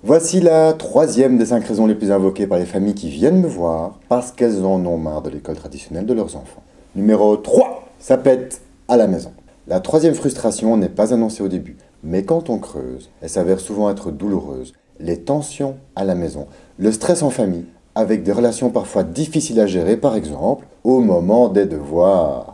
Voici la troisième des 5 raisons les plus invoquées par les familles qui viennent me voir parce qu'elles en ont marre de l'école traditionnelle de leurs enfants. Numéro 3, ça pète à la maison. La troisième frustration n'est pas annoncée au début, mais quand on creuse, elle s'avère souvent être douloureuse. Les tensions à la maison, le stress en famille, avec des relations parfois difficiles à gérer, par exemple, au moment des devoirs.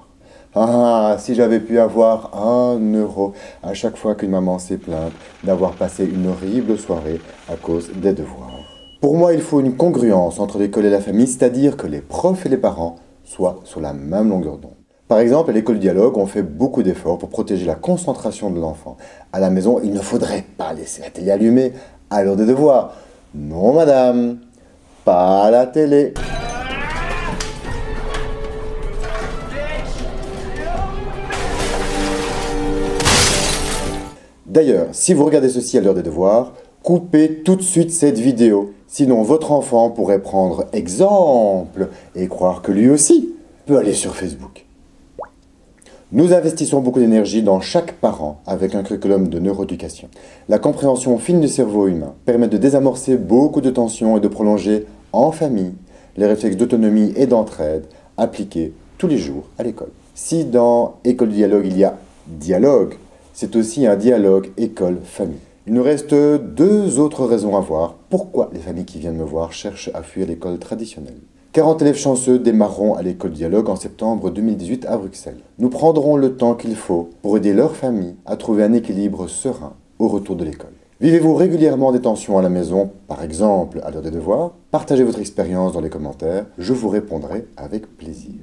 Ah, si j'avais pu avoir 1 € à chaque fois qu'une maman s'est plainte d'avoir passé une horrible soirée à cause des devoirs. Pour moi, il faut une congruence entre l'école et la famille, c'est-à-dire que les profs et les parents soient sur la même longueur d'onde. Par exemple, à l'école Dialogue, on fait beaucoup d'efforts pour protéger la concentration de l'enfant. À la maison, il ne faudrait pas laisser la télé allumée à l'heure des devoirs. Non, madame, pas la télé. D'ailleurs, si vous regardez ceci à l'heure des devoirs, coupez tout de suite cette vidéo. Sinon, votre enfant pourrait prendre exemple et croire que lui aussi peut aller sur Facebook. Nous investissons beaucoup d'énergie dans chaque parent avec un curriculum de neuroéducation. La compréhension fine du cerveau humain permet de désamorcer beaucoup de tensions et de prolonger en famille les réflexes d'autonomie et d'entraide appliqués tous les jours à l'école. Si dans École du Dialogue il y a dialogue, c'est aussi un dialogue école-famille. Il nous reste 2 autres raisons à voir pourquoi les familles qui viennent me voir cherchent à fuir l'école traditionnelle. 40 élèves chanceux démarreront à l'école Dialogue en septembre 2018 à Bruxelles. Nous prendrons le temps qu'il faut pour aider leur famille à trouver un équilibre serein au retour de l'école. Vivez-vous régulièrement des tensions à la maison, par exemple à l'heure des devoirs? Partagez votre expérience dans les commentaires, je vous répondrai avec plaisir.